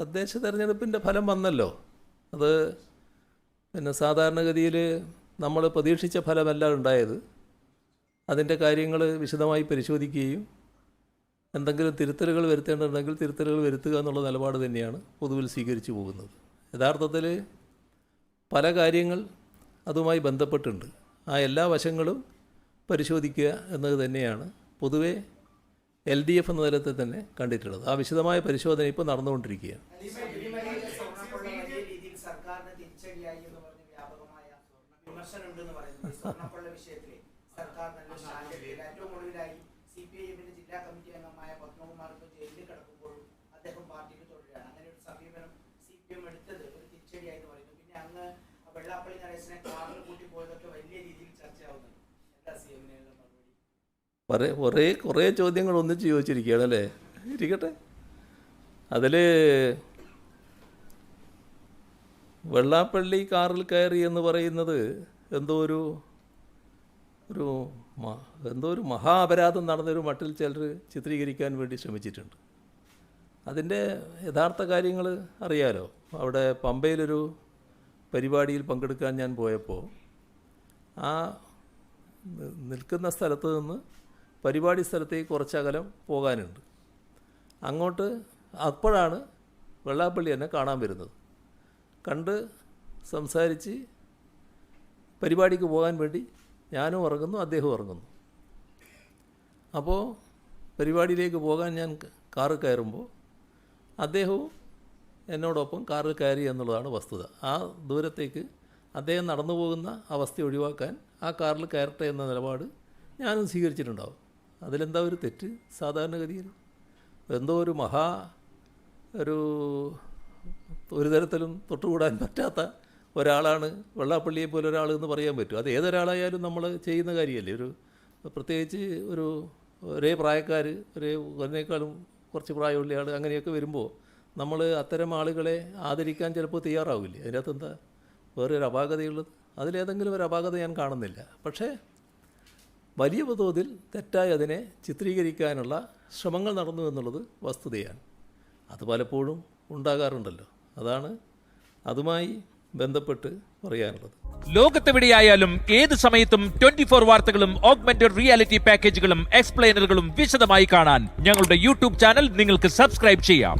തദ്ദേശ തെരഞ്ഞെടുപ്പിൻ്റെ ഫലം വന്നല്ലോ. അത് പിന്നെ സാധാരണഗതിയിൽ നമ്മൾ പ്രതീക്ഷിച്ച ഫലമല്ല ഉണ്ടായത്. അതിൻ്റെ കാര്യങ്ങൾ വിശദമായി പരിശോധിക്കുകയും എന്തെങ്കിലും തിരുത്തലുകൾ വരുത്തേണ്ടതുണ്ടെങ്കിൽ തിരുത്തലുകൾ വരുത്തുക എന്നുള്ള നിലപാട് തന്നെയാണ് പൊതുവിൽ സ്വീകരിച്ചു പോകുന്നത്. യഥാർത്ഥത്തിൽ പല കാര്യങ്ങൾ അതുമായി ബന്ധപ്പെട്ടുണ്ട്. ആ എല്ലാ വശങ്ങളും പരിശോധിക്കുക എന്നത് തന്നെയാണ് പൊതുവെ LDF എന്ന തലത്തിൽ തന്നെ കണ്ടിട്ടുള്ളത്. ആ വിശദമായ പരിശോധന ഇപ്പോൾ നടന്നുകൊണ്ടിരിക്കുകയാണ്. കുറേ ചോദ്യങ്ങൾ ഒന്നിച്ച് ചോദിച്ചിരിക്കുകയാണ് അല്ലേ? ഇരിക്കട്ടെ. അതിൽ വെള്ളാപ്പള്ളി കാറിൽ കയറി എന്ന് പറയുന്നത് എന്തോ ഒരു മഹാ അപരാധം നടന്നൊരു മട്ടിൽ ചിലർ ചിത്രീകരിക്കാൻ വേണ്ടി ശ്രമിച്ചിട്ടുണ്ട്. അതിൻ്റെ യഥാർത്ഥ കാര്യങ്ങൾ അറിയാലോ. അവിടെ പമ്പയിലൊരു പരിപാടിയിൽ പങ്കെടുക്കാൻ ഞാൻ പോയപ്പോൾ ആ നിൽക്കുന്ന സ്ഥലത്ത് നിന്ന് പരിപാടി സ്ഥലത്തേക്ക് കുറച്ചകലം പോകാനുണ്ട്. അങ്ങോട്ട് അപ്പോഴാണ് വെള്ളാപ്പള്ളി എന്നെ കാണാൻ വരുന്നത്. കണ്ട് സംസാരിച്ച് പരിപാടിക്ക് പോകാൻ വേണ്ടി ഞാനും ഇറങ്ങുന്നു, അദ്ദേഹവും ഇറങ്ങുന്നു. അപ്പോൾ പരിപാടിയിലേക്ക് പോകാൻ ഞാൻ കാറ് കയറുമ്പോൾ അദ്ദേഹവും എന്നോടൊപ്പം കാറിൽ കയറി എന്നുള്ളതാണ് വസ്തുത. ആ ദൂരത്തേക്ക് അദ്ദേഹം നടന്നു പോകുന്ന അവസ്ഥ ഒഴിവാക്കാൻ ആ കാറിൽ കയറട്ടെ എന്ന നിലപാട് ഞാനും സ്വീകരിച്ചിട്ടുണ്ടാവും. അതിലെന്താ ഒരു തെറ്റ്? സാധാരണഗതിയിൽ എന്തോ ഒരു തരത്തിലും തൊട്ടുകൂടാൻ പറ്റാത്ത ഒരാളാണ് വെള്ളാപ്പള്ളിയെ പോലെ ഒരാൾ എന്ന് പറയാൻ പറ്റും. അത് ഏതൊരാളായാലും നമ്മൾ ചെയ്യുന്ന കാര്യമല്ലേ. പ്രത്യേകിച്ച് ഒരേ പ്രായക്കാർ, ഒരേക്കാളും കുറച്ച് പ്രായമുള്ള ആൾ അങ്ങനെയൊക്കെ വരുമ്പോൾ നമ്മൾ അത്തരം ആളുകളെ ആദരിക്കാൻ ചിലപ്പോൾ തയ്യാറാവില്ലേ. അതിനകത്ത് എന്താ വേറൊരു അപാകതയുള്ളത്? അതിലേതെങ്കിലും ഒരു അപാകത ഞാൻ കാണുന്നില്ല. പക്ഷേ വലിയ തോതിൽ തെറ്റായി അതിനെ ചിത്രീകരിക്കാനുള്ള ശ്രമങ്ങൾ നടന്നു എന്നുള്ളത് വസ്തുതയാണ്. അത് പലപ്പോഴും ഉണ്ടാകാറുണ്ടല്ലോ. അതാണ് അതുമായി ബന്ധപ്പെട്ട് പറയാനുള്ളത്. ലോകത്തെവിടെയായാലും ഏത് സമയത്തും 24 വാർത്തകളും ഓഗ്മെന്റഡ് റിയാലിറ്റി പാക്കേജുകളും എക്സ്പ്ലെയിനറുകളും വിശദമായി കാണാൻ ഞങ്ങളുടെ YouTube ചാനൽ നിങ്ങൾക്ക് സബ്സ്ക്രൈബ് ചെയ്യാം.